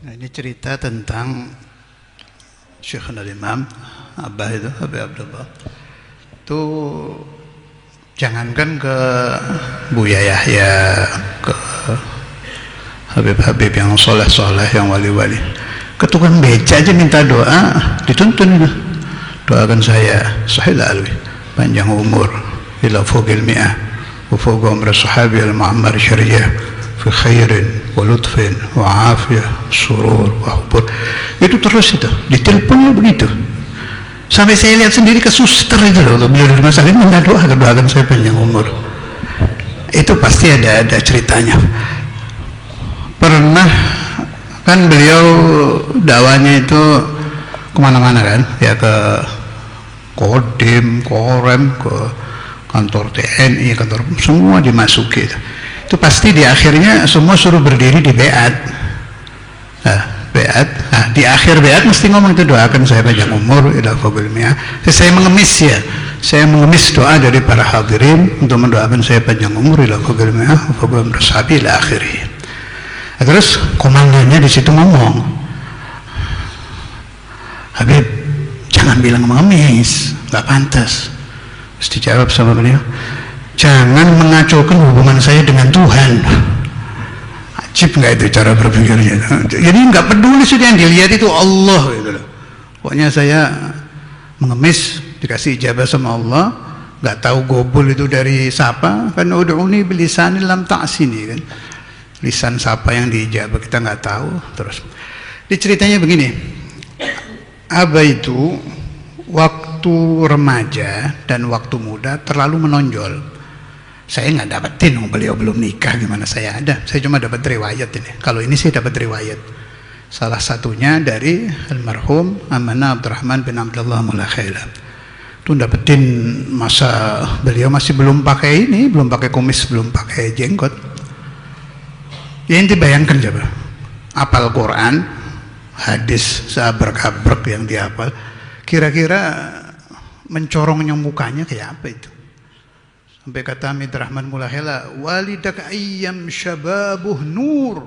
Nah, ini cerita tentang Syekhul Imam Abah itu, Habib Abdullah. Itu jangankan ke Buya Yahya, ke Habib-habib yang soleh-soleh, yang wali-wali, ke tukang beca aja minta doa, dituntun itu. Doakan saya, sahil alwi, panjang umur, ila fuqil mi'ah, wa fuqa umra sahabi al-ma'ammar syariyah, fi khairin, wa lutfin, wa afiyah, surur, wa hubur. Itu terus itu, ditelepon begitu. Sampai saya lihat sendiri ke suster itu loh, beliau di rumah sakit minta doa, doakan saya panjang umur. Itu pasti ada ceritanya. Pernah kan beliau dakwahnya itu kemana-mana kan, ya ke Kodim, Korem, ke kantor TNI, kantor semua dimasuki. Itu pasti di akhirnya semua suruh berdiri di beat. Nah, beat. Nah, di akhir beat mesti ngomong itu, doakan saya panjang umur ila fadhil mi'ah. Saya mengemis ya. Saya mengemis doa dari para hadirin untuk mendoakan saya panjang umur ila fadhil mi'ah wa fadhil umra sahabi ila akhirih. Nah, terus komandannya di situ ngomong, Habib, jangan bilang mengemis, nggak pantas. Terus dijawab sama beliau, jangan mengacaukan hubungan saya dengan Tuhan. Ajib nggak itu cara berpikirnya? Jadi nggak peduli sudah, yang dilihat itu Allah gitu loh. Pokoknya saya mengemis, dikasih ijabah sama Allah, nggak tahu gobul itu dari siapa, kan ud'uni bilisanil lam ta'sini kan. Lisan siapa yang diijabah kita nggak tahu. Terus diceritanya begini, Abah itu waktu remaja dan waktu muda terlalu menonjol. Saya nggak dapetin, beliau belum nikah, gimana saya ada. Saya cuma dapat riwayat ini. Kalau ini saya dapat riwayat. Salah satunya dari almarhum Amanah Abdurrahman bin Abdullah Mullah Khaila. Itu dapetin masa beliau masih belum pakai ini, belum pakai kumis, belum pakai jenggot. Ya inti bayangkan coba, apal Quran, hadis seabrek-abrek yang dihafal, kira-kira mencorongnya mukanya kayak apa itu? Sampai kata Hamid Rahman Mullah Khaila, walidak ayyam syababuh nur.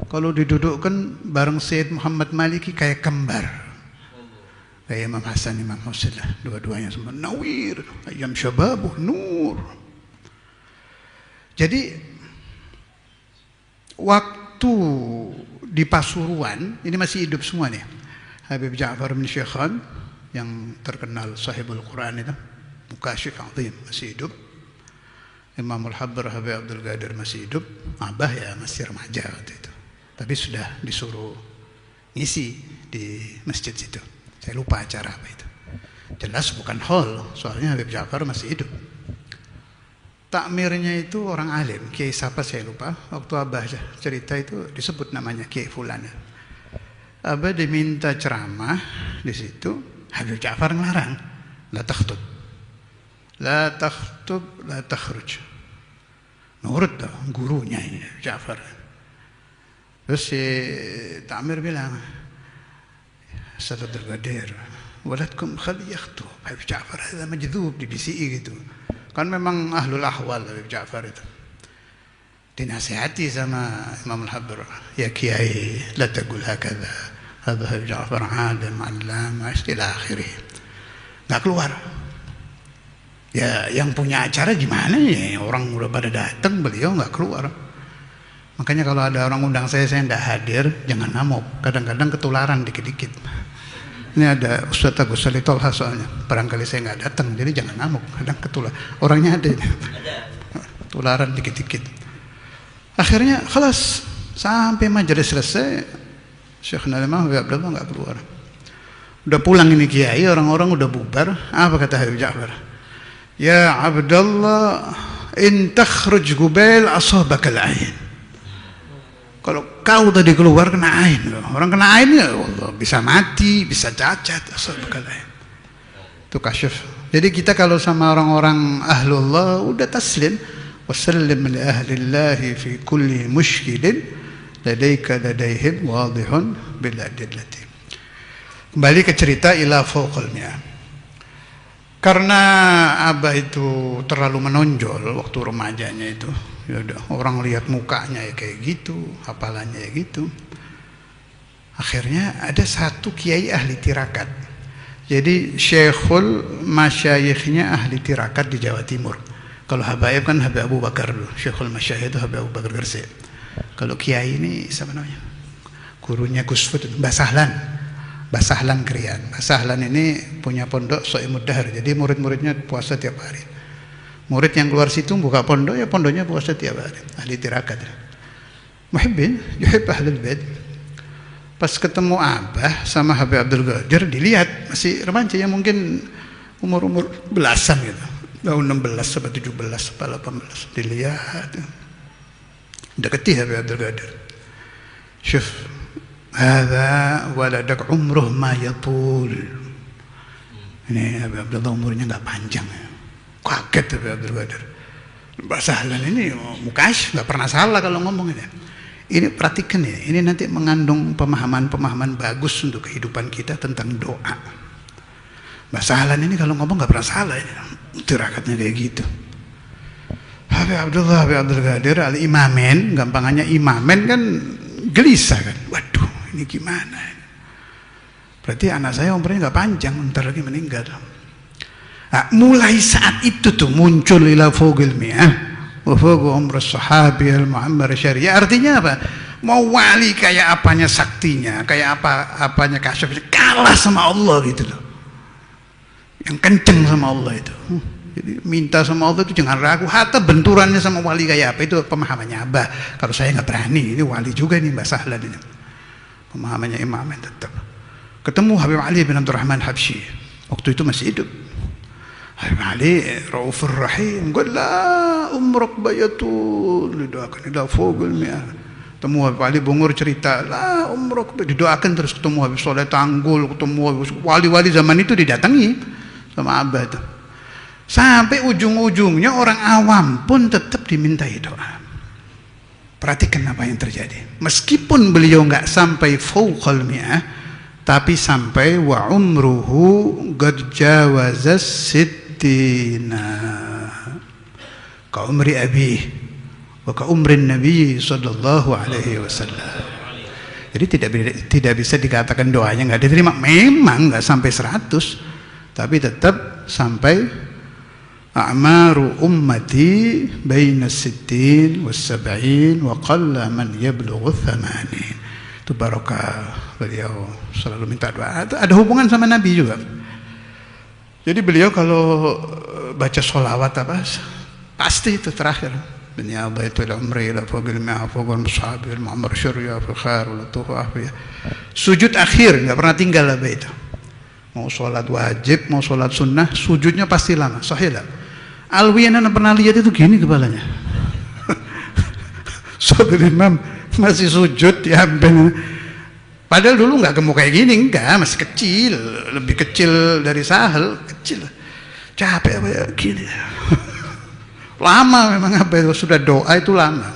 Kalau didudukkan bareng Syed Muhammad Maliki kayak kembar, kayak Imam Hasan, Imam Husain, dua-duanya semua nawir, ayyam syababuh nur. Jadi waktu di Pasuruan, ini masih hidup semua nih, Habib Ja'far bin Syekhan yang terkenal sahibul Quran itu, Mukasyif Azim, masih hidup. Imamul Habbar Habib Abdul Qadir masih hidup. Abah ya masih remaja waktu itu, tapi sudah disuruh ngisi di masjid situ. Saya lupa acara apa itu, jelas bukan hall, soalnya Habib Ja'far masih hidup. Takmirnya itu orang alim, Kiai siapa saya lupa. Waktu Abah cerita itu disebut namanya Kiai Fulan. Abah diminta ceramah di situ, Habib Ja'far ngelarang, la takhtub, la takhtub, la takhruj. Nurut dah gurunya ini Ja'far. Terus si Ta'mir bilang, Ustaz Abdul Qadir, waladkum khali yakhtub. Habib Ja'far ada majdhub, di BCI gitu. Kan memang ahlul ahwal Habib Ja'far itu. Dinasihati sama Imam Al-Habbar, ya Kiai, la taqul hakadha, hadha Habib Ja'far alim, allama, ila akhirih. Nggak keluar. Ya yang punya acara gimana ya, orang udah pada datang, beliau nggak keluar. Makanya kalau ada orang undang saya nggak hadir, jangan ngamuk. Kadang-kadang ketularan dikit-dikit. Ini ada Ustaz Agus Salih Tolha soalnya, barangkali saya nggak datang, jadi jangan ngamuk, kadang ketular. Orangnya ada, tularan dikit-dikit. Akhirnya kelas sampai majelis selesai, Syekh Nalimah Habib Abdullah nggak keluar. Udah pulang ini kiai, orang-orang udah bubar. Apa kata Habib Ja'far? Ya Abdullah, in takhruj gubail asabakal ain. Kalau kau tadi keluar kena ain, orang kena ain ya Allah, bisa mati, bisa cacat, asal bekal ain. Itu kasyaf. Jadi kita kalau sama orang-orang ahlullah udah taslim, wasallim li ahlillahi fi kulli mushkilin ladaika ladaihim wadihun bil adillati. Kembali ke cerita ila fawqal mi'ah. Karena Abah itu terlalu menonjol waktu remajanya itu, ya udah orang lihat mukanya ya kayak gitu, hafalannya ya gitu. Akhirnya ada satu kiai ahli tirakat. Jadi syekhul masyayikhnya ahli tirakat di Jawa Timur. Kalau habaib kan Habib Abu Bakar dulu. Syekhul masyayikh itu Habib Abu Bakar Gresik. Kalau kiai ini siapa namanya? Gurunya Gus Fud, Mbah Sahlan. Mbah Sahlan Krian. Mbah Sahlan ini punya pondok Soimud Dahar. Jadi murid-muridnya puasa tiap hari. Murid yang keluar situ buka pondok, ya pondoknya puasa tiap hari. Ahli tirakat. Muhibbin, yuhib ahlul bait. Pas ketemu Abah sama Habib Abdul Qadir, dilihat masih remaja ya, mungkin umur belasan gitu, tahun 16 sampai 17 sampai 18, dilihat deketi Habib Abdul Qadir. Syuf, hadza waladak umruh ma yatul. Ini Habib Abdullah umurnya nggak panjang. Kaget Habib Abdul Qadir. Mbah Sahlan ini mukas nggak pernah salah kalau ngomong ini. Ini perhatikan ya, ini nanti mengandung pemahaman-pemahaman bagus untuk kehidupan kita tentang doa. Mbah Sahlan ini kalau ngomong nggak pernah salah, tirakatnya kayak gitu. Habib Abdul Qadir al-Imamen, gampangannya imamen kan gelisah kan. Waduh, ini gimana? Berarti anak saya umurnya nggak panjang, ntar lagi meninggal. Nah, mulai saat itu tuh muncul ila fogil mi'ah. Wafagu umrus sahabi al-mu'ammar syariah. Artinya apa? Mau wali kayak apanya saktinya, kayak apanya kasyafnya, kalah sama Allah gitu loh. Yang kenceng sama Allah itu. Jadi minta sama Allah itu jangan ragu. Hatta benturannya sama wali kayak apa itu pemahamannya Abah. Kalau saya nggak berani, ini wali juga nih Mbah Sahlan ini. Pemahamannya imamen tetap. Ketemu Habib Ali bin Abdurrahman Habsyi. Waktu itu masih hidup. Habib Ali Raufur Rahim, qul la umruk bayatul, didoakan ila fogul mi'ah. Temu Habib Ali Bungur cerita, la umruk, didoakan terus. Ketemu Habib Soleh Tanggul, ketemu wali-wali zaman itu didatangi sama Abah itu. Sampai ujung-ujungnya orang awam pun tetap dimintai doa. Perhatikan apa yang terjadi. Meskipun beliau nggak sampai fauqal mi'ah, tapi sampai wa umruhu qad jawazas sittina ka umri abi wa ka umrin nabi sallallahu alaihi wasallam. Jadi tidak bisa dikatakan doanya nggak diterima. Memang nggak sampai 100, tapi tetap sampai a'maru ummati baina sittin was sab'in wa qalla man yablughu 80. Itu barokah beliau selalu minta doa. Ada hubungan sama Nabi juga. Jadi beliau kalau baca sholawat apa, pasti itu terakhir. Dunia baitul umri la fawqil mi'a fawqal mushabil mu'ammar syurya fakhar wa tuha afiyah. Sujud akhir nggak pernah tinggal lah itu. Mau sholat wajib, mau sholat sunnah, sujudnya pasti lama. Sahih lah. Alwi yang pernah lihat itu gini kepalanya. Saudara Imam masih sujud ya, padahal dulu nggak gemuk kayak gini, enggak, masih kecil, lebih kecil dari Sahel, kecil, capek apa ya gini. Lama memang apa itu, sudah doa itu lama.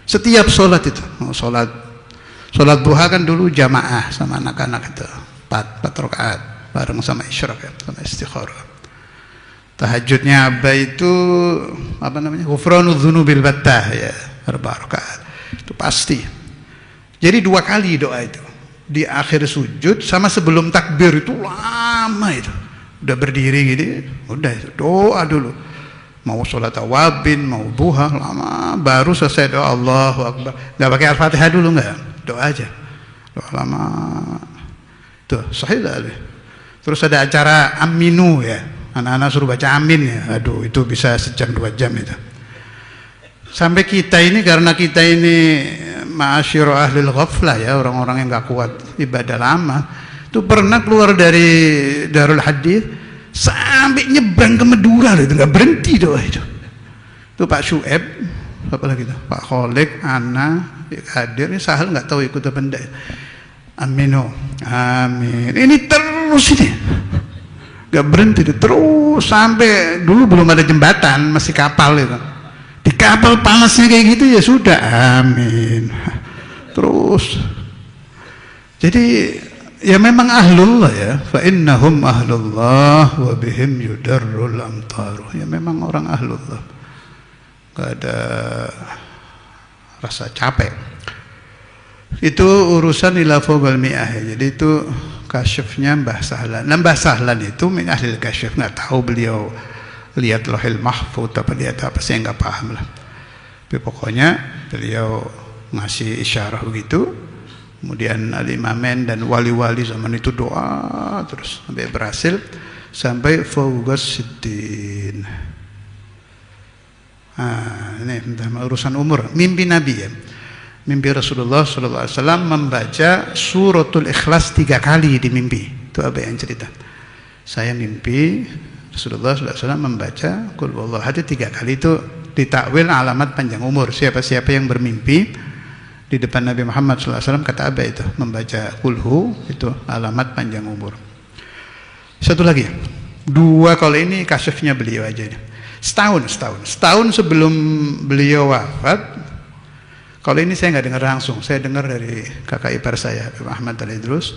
Setiap sholat itu, sholat duha kan dulu jamaah sama anak-anak itu, 4 rakaat bareng sama isyraq ya, sama istikharah. Tahajudnya Abah itu apa namanya, ghufranu dzunubil battah ya, 4 rakaat. Itu pasti. Jadi 2 kali doa itu. Di akhir sujud sama sebelum takbir itu lama itu. Udah berdiri gitu, udah itu doa dulu. Mau sholat awabin, mau duha lama, baru selesai doa Allahu Akbar. Enggak pakai Al-Fatihah dulu enggak? Doa aja. Doa lama. Tuh, sahih dah. Terus ada acara aminu ya. Anak-anak suruh baca amin ya. Aduh, itu bisa sejam 2 jam itu. Sampai kita ini, karena kita ini ma'asyiru ahlil ghaflah ya, orang-orang yang gak kuat ibadah lama, itu pernah keluar dari Darul Hadith sampai nyebrang ke Madura loh, itu gak berhenti doa itu. Itu Pak Syueb, apa lagi itu, Pak Kholik, Ana, hadir, ini Sahal gak tahu ikut apa enggak. Aminu, amin. Ini terus ini, gak berhenti terus sampai dulu belum ada jembatan, masih kapal itu. Di kapal panasnya kayak gitu ya sudah, amin. Terus, jadi ya memang ahlullah ya, fa innahum ahlullah wa bihim yudarrul amtaru. Ya memang orang ahlullah, gak ada rasa capek. Itu urusan ila fawqal mi'ah ya. Jadi itu kasyafnya Mbah Sahlan. Nah, Mbah Sahlan itu min ahli kasyaf, nggak tahu beliau lihat Lauhil Mahfuz apa lihat apa, saya nggak paham lah. Tapi pokoknya beliau ngasih isyarah begitu. Kemudian al-imamen dan wali-wali zaman itu doa terus sampai berhasil, sampai fawqas siddin. Ini urusan umur, mimpi Nabi ya. Mimpi Rasulullah SAW membaca suratul Ikhlas 3 kali di mimpi. Itu apa yang cerita? Saya mimpi Rasulullah SAW membaca Qul huwallahu ahad 3 kali. Itu ditakwil alamat panjang umur. Siapa-siapa yang bermimpi di depan Nabi Muhammad SAW, kata Aba itu membaca Qulhu itu alamat panjang umur. Satu lagi, 2 kalau ini kasyafnya beliau aja ini. Setahun sebelum beliau wafat. Kalau ini saya nggak dengar langsung, saya dengar dari kakak ipar saya, Pak Ahmad Al-Idrus.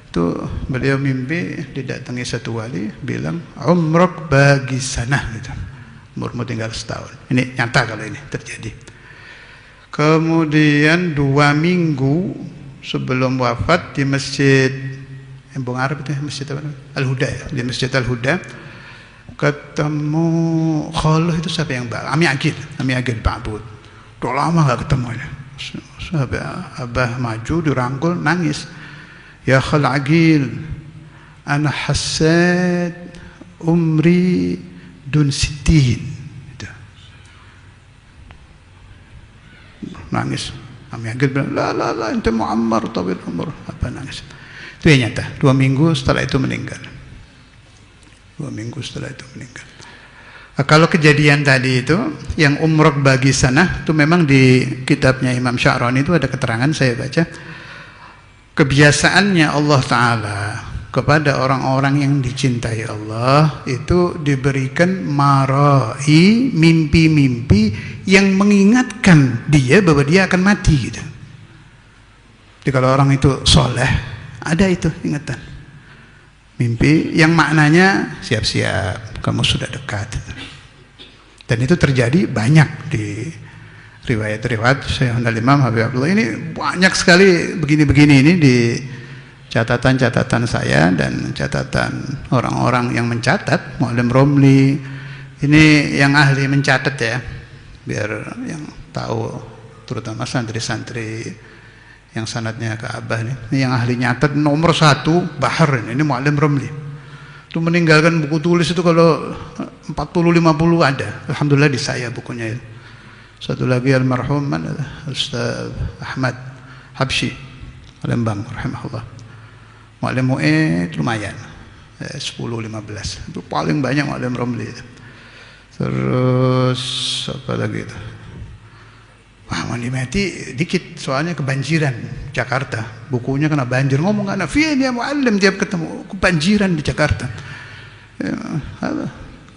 Itu beliau mimpi didatangi satu wali, bilang umrok bagi sana gitu. Umurmu tinggal setahun. Ini nyata kalau ini terjadi. Kemudian 2 minggu sebelum wafat di masjid Embong Arab itu, masjid apa namanya? Al-Huda ya, di masjid Al-Huda ketemu Kholoh itu siapa yang Ami Agil Ba'bud. Udah lama gak ketemu ini. Abah maju dirangkul nangis. Ya Khal Agil, ana hasad umri dun sittin. Nangis. Ami Agil bilang, la, ente mu'ammar tawil umur. Apa nangis? Itu yang nyata. 2 minggu setelah itu meninggal. Kalau kejadian tadi itu yang umrok bagi sana itu memang di kitabnya Imam Sya'rani itu ada keterangan, saya baca. Kebiasaannya Allah Ta'ala kepada orang-orang yang dicintai Allah itu diberikan marai, mimpi-mimpi yang mengingatkan dia bahwa dia akan mati gitu. Jadi kalau orang itu soleh, ada itu ingatan mimpi yang maknanya siap-siap, kamu sudah dekat. Dan itu terjadi banyak di riwayat-riwayat Syekhul Imam Habib Abdullah. Ini banyak sekali begini-begini ini di catatan-catatan saya dan catatan orang-orang yang mencatat. Mu'allim Romli ini yang ahli mencatat ya, biar yang tahu terutama santri-santri yang sanadnya ke Abah ini yang ahli nyatat nomor 1 Bahar ini Mu'allim Romli. Itu meninggalkan buku tulis itu kalau 40-50 ada. Alhamdulillah di saya bukunya itu. Satu lagi almarhum Ustaz Ahmad Habsyi Lembang rahimahullah. Mu'allim Mu'id lumayan 10-15. Itu paling banyak Mu'allim Romli itu. Terus apa lagi itu? Mandi mati dikit soalnya kebanjiran Jakarta, bukunya kena banjir, ngomong anak Fian ya muallim tiap ketemu kebanjiran di Jakarta ya,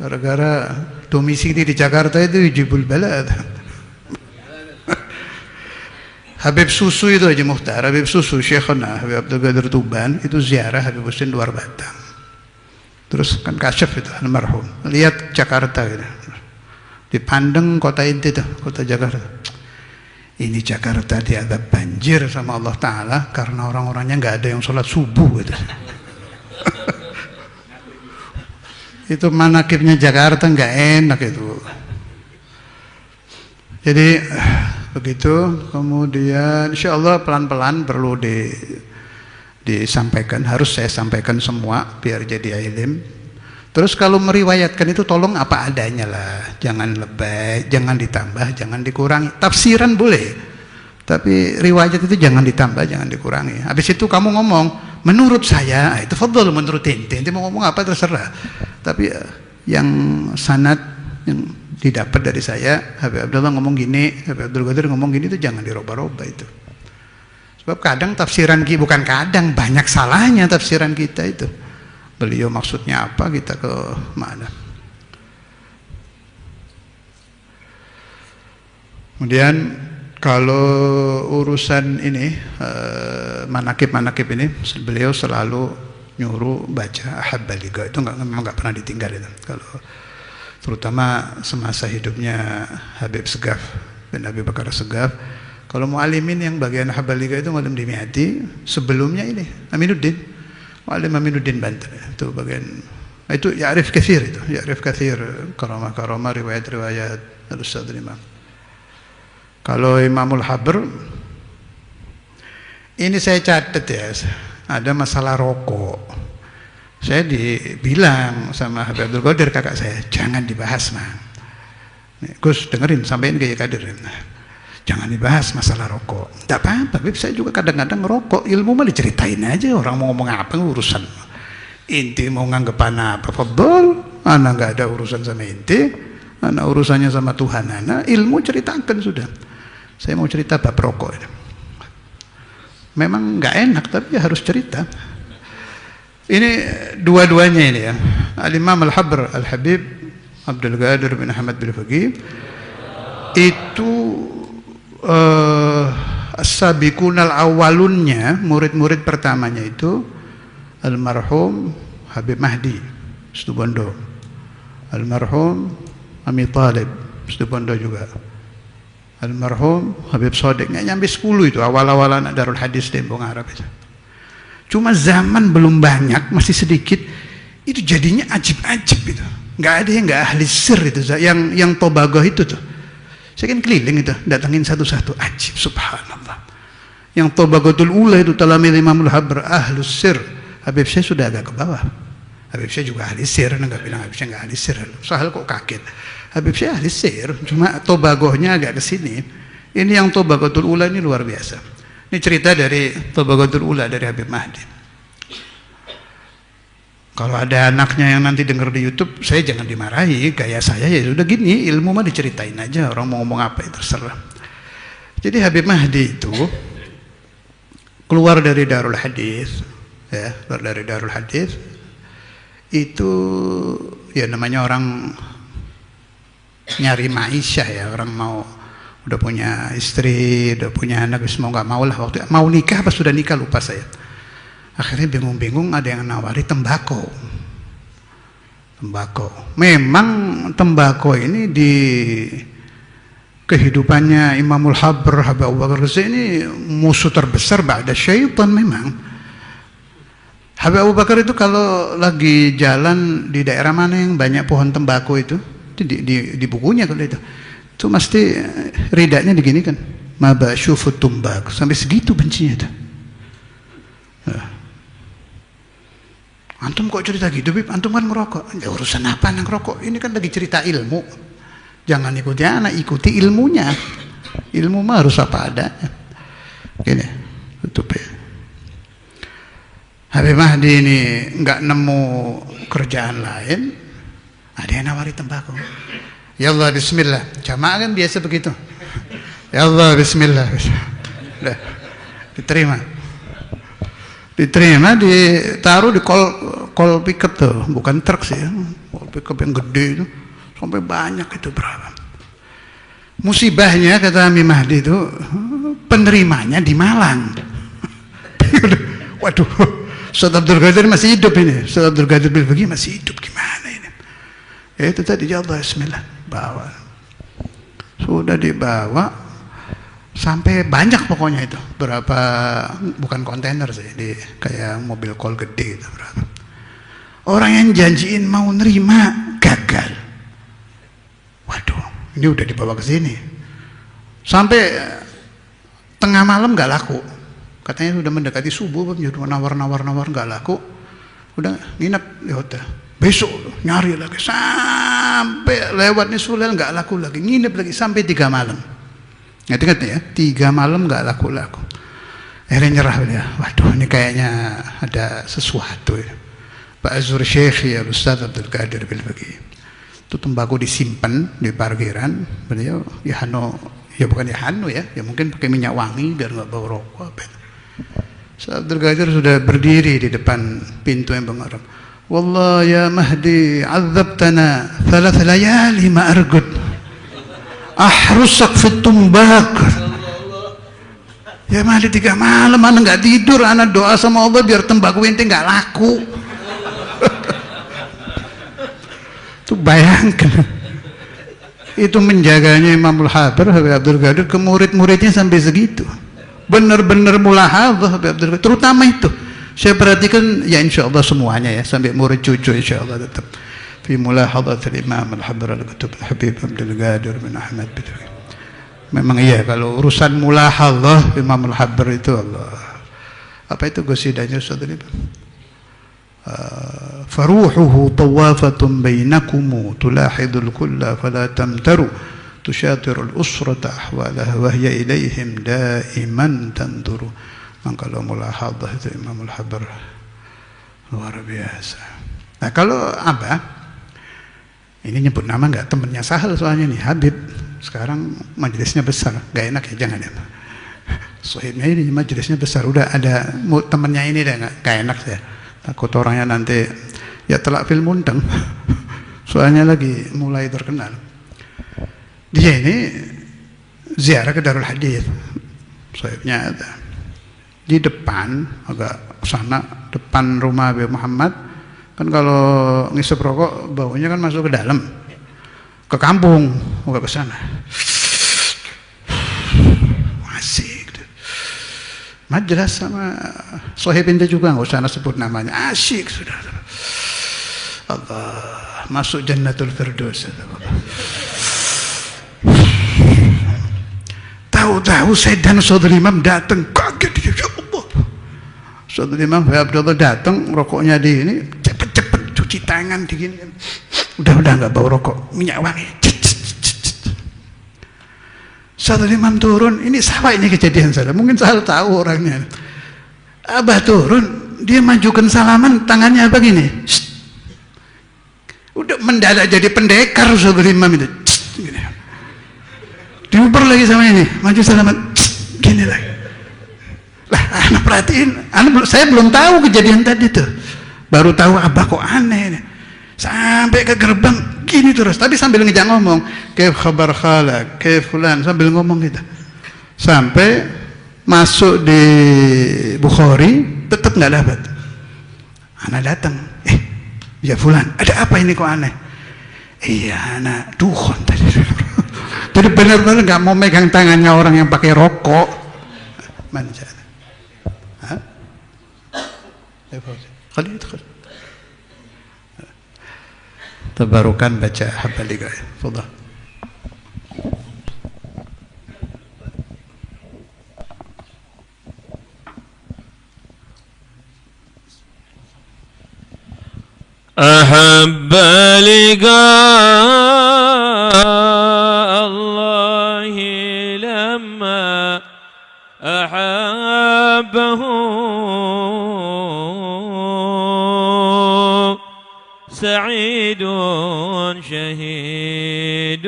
gara-gara domisili di Jakarta itu jibul balad. Habib Susu itu aja Muhtar, Habib Susu Syekhana Habib Abdul Qadir Tuban itu ziarah Habib Husin luar Batang, terus kan kasyaf itu almarhum, lihat Jakarta gitu. Dipandang kota inti tuh, kota Jakarta. Ini Jakarta diadab banjir sama Allah Ta'ala karena orang-orangnya nggak ada yang sholat subuh gitu. Itu manakibnya Jakarta nggak enak itu. Jadi begitu. Kemudian insya Allah pelan-pelan perlu disampaikan, harus saya sampaikan semua biar jadi ilim. Terus kalau meriwayatkan itu tolong apa adanya lah, jangan lebay, jangan ditambah, jangan dikurangi. Tafsiran boleh, tapi riwayat itu jangan ditambah, jangan dikurangi. Habis itu kamu ngomong, menurut saya, itu fadhol menurut ente mau ngomong apa terserah. Tapi yang sanad yang didapat dari saya, Habib Abdullah ngomong gini, Habib Abdul Qadir ngomong gini, itu jangan dirubah-rubah itu. Sebab kadang tafsiran kita, bukan kadang, banyak salahnya tafsiran kita itu. Beliau maksudnya apa, kita ke mana. Kemudian kalau urusan ini manakib-manakib ini beliau selalu nyuruh baca Ahabbaliga, itu memang nggak pernah ditinggal itu. Kalau terutama semasa hidupnya Habib Segaf bin Abi Bakar Segaf, Kalau mu'alimin yang bagian Habalika itu Mu'alim Dimyati, sebelumnya ini Aminuddin, Mu'alim Aminuddin Banten itu bagian itu Ya'rif katsir itu, Ya'rif katsir karamah-karamah riwayat-riwayat Al-Ustadz Imam. Kalau Imamul Habr ini saya catat ya, ada masalah rokok. Saya dibilang sama Habib Abdul Qadir kakak saya, jangan dibahas Mang. Gus dengerin sampein ke Qadir. Jangan dibahas masalah rokok. Tidak apa-apa, Bib. Saya juga kadang-kadang ngerokok. Ilmu mah diceritain aja. Orang mau ngomong apa urusan. Inti mau nganggep anak apa? Fadol. Anak nggak ada urusan sama inti. Anak urusannya sama Tuhan. Anak ilmu ceritakan sudah. Saya mau cerita bab rokok. Memang nggak enak, tapi ya harus cerita. Ini dua-duanya ini ya. Al-Imam Al-Habr Al-Habib Abdul Qadir bin Ahmad bin Faqih itu as-sabiqunal awalunnya, murid-murid pertamanya itu almarhum Habib Mahdi Situbondo, almarhum Ami Talib Situbondo juga, almarhum Habib Sodik. Nggak nyampe 10 itu awal-awalan Darul Hadis di Embong Arab itu. Cuma zaman belum banyak, masih sedikit, itu jadinya ajib-ajib itu. Nggak ada yang nggak ahli sir itu, yang Tobagoh itu tuh. Saya kan keliling itu, datangin satu-satu, ajib, subhanallah. Yang Tobagatul Ula itu talamil Imamul Habr, ahlus sir. Habib saya sudah agak ke bawah. Habib saya juga ahli sir, nggak bilang Habib saya nggak ahli sir. Soal kok kaget. Habib saya ahli sir, cuma Tobagohnya agak ke sini. Ini yang Tobagatul Ula ini luar biasa. Ini cerita dari Tobagatul Ula dari Habib Mahdi. Kalau ada anaknya yang nanti dengar di YouTube, saya jangan dimarahi. Gaya saya ya sudah gini, ilmu mah diceritain aja. Orang mau ngomong apa ya terserah. Jadi Habib Mahdi itu keluar dari Darul Hadis, ya, keluar dari Darul Hadis. Itu ya namanya orang nyari maisha ya, orang mau udah punya istri, udah punya anak, mau nggak mau lah waktu mau nikah apa sudah nikah lupa saya. Akhirnya bingung-bingung ada yang nawari tembakau. Memang tembakau ini di kehidupannya Imamul Habr, Habib Abu Bakar ini musuh terbesar ba'da syaitan memang. Habib Abu Bakar itu kalau lagi jalan di daerah mana yang banyak pohon tembakau itu di bukunya kalau itu mesti ridanya diginikan. Maba syufut tumbak, sampai segitu bencinya itu. Antum kok cerita gitu, Bib? Antum kan ngerokok. Ya urusan apa anak ngerokok? Ini kan lagi cerita ilmu. Jangan ikuti anak, ikuti ilmunya. Ilmu mah harus apa adanya. Gini, tutup ya. Habib Mahdi ini nggak nemu kerjaan lain, ada yang nawari tembakau. Ya Allah bismillah. Jamaah kan biasa begitu. Ya Allah bismillah. Udah diterima, ditaruh di kol pickup tuh, bukan truk sih, kol pickup yang gede itu, sampai banyak itu berapa. Musibahnya kata Ami Mahdi itu penerimanya di Malang. Waduh, Ustaz Abdul Qadir masih hidup ini, Ustaz Abdul Qadir Bilbagi masih hidup, gimana ini? Ya itu tadi, ya Allah bismillah, bawa. Sudah dibawa sampai banyak pokoknya itu, berapa, bukan kontainer sih, kayak mobil kol gede itu berapa. Orang yang janjiin mau nerima gagal. Waduh, ini udah dibawa ke sini. Sampai tengah malam nggak laku. Katanya sudah mendekati subuh, jadi nawar nggak laku. Udah nginep di hotel. Besok nyari lagi sampai lewat nih Sulel nggak laku lagi, nginep lagi sampai 3 malam. Ingat ya, 3 malam nggak laku-laku. Akhirnya nyerah dia. Waduh, ini kayaknya ada sesuatu ya. Pak Azhur Syekh ya, Ustaz Abdul Qadir Bilbagi. Itu tembakau disimpan di parkiran. Beliau ya bukan ya mungkin pakai minyak wangi biar nggak bau rokok. Ustaz Abdul Qadir sudah berdiri di depan pintu yang Arab. Wallah ya Mahdi, azabtana 3 layali ma argud. Ahrusak fit tumbak. Ya Mahdi 3 malam anak nggak tidur, anak doa sama Allah biar tembakau ente nggak laku. Tuh bayangkan. Itu menjaganya Imamul Habib Habib Abdul Qadir ke murid-muridnya sampai segitu. Benar-benar mulahadhah Habib Abdul Qadir, terutama itu. Saya perhatikan ya insya Allah semuanya ya, sampai murid cucu insya Allah tetap. Fi mulahadhatil Imam Al-Habib Al-Qutb Habib Abdul Qadir bin Ahmad bin. Memang iya kalau urusan mulahadhah Imam Al-Habib itu Allah. Apa itu gosidanya Ustaz ini? Faruhuhu tawafatun bainakum tulahidul kulla fala tamtaru tusyatirul usrata ahwalaha wa hiya ilaihim daiman tanduru. Kalau mulahadhah itu Imamul Habib luar biasa. Nah kalau Abah ini nyebut nama enggak, temennya Sahal soalnya nih Habib. Sekarang majelisnya besar, enggak enak ya, jangan ya. Sohibnya ini majelisnya besar, udah ada temennya ini deh, enggak enak ya. Takut orangnya nanti ya telak film undang. Soalnya lagi mulai terkenal. Dia ini ziarah ke Darul Hadith. Sohibnya ada di depan, agak sana depan rumah Habib Muhammad. Kan kalau ngisep rokok baunya kan masuk ke dalam, ke kampung, bukan ke sana. Asik. Majelis sama sohibinnya juga nggak usah sebut namanya, asyik sudah. Allah, masuk Jannatul Firdaus. Tahu-tahu saya dan saudara Imam datang, kaget dia, ya Allah. Saudara Imam Abdullah datang, rokoknya di ini, cepet-cepet cuci tangan digini. Udah nggak bau rokok, minyak wangi. Saudara Imam turun, ini sama ini kejadian saya. Mungkin saya tahu orangnya. Abah turun, dia majukan salaman, tangannya apa gini? Udah mendadak jadi pendekar saudara Imam itu. Gini. Diuber lagi sama ini, maju salaman, gini lagi. Lah, anak perhatiin, saya belum tahu kejadian tadi tuh. Baru tahu Abah kok aneh ini. Sampai ke gerbang gini terus, tapi sambil ngejak ngomong, kayak khabar khala, kayak fulan, sambil ngomong gitu. Sampai masuk di Bukhari, tetap nggak dapat. Anak datang, ya fulan, ada apa ini kok aneh? Iya, anak dukhon tadi. Jadi benar-benar nggak mau megang tangannya orang yang pakai rokok. Manja. Hah? Khalid. Tabarukan baca Habaliga. Fadhal. أحب لقاء الله لما أحبه سعيد شهيد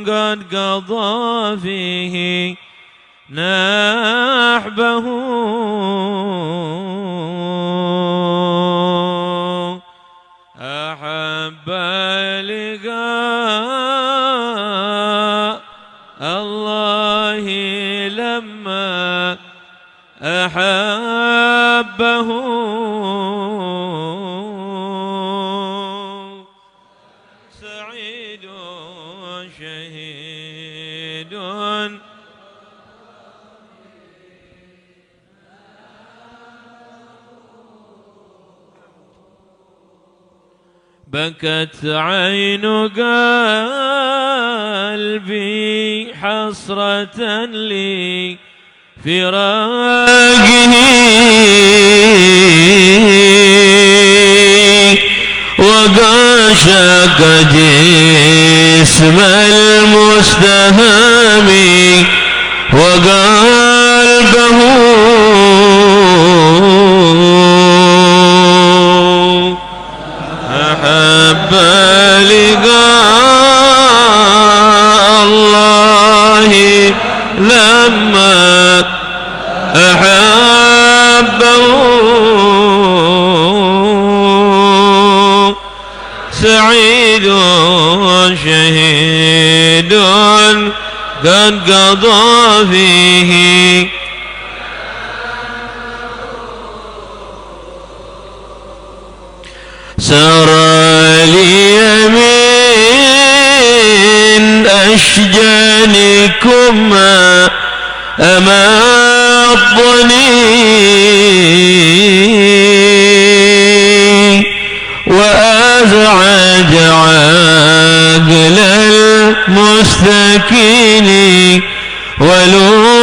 قد قضى فيه نحبه أحب لقاء الله لما أحبه سعيد شهيد بكت عين قلبي حسرة لي فراقه وقاشق جسم المستهام وقلبه أحب لقاء الله لما أحبه سعيد شهيد قد قضى فيه سرى لي من أمضني وأزعج عقل المستكين ولو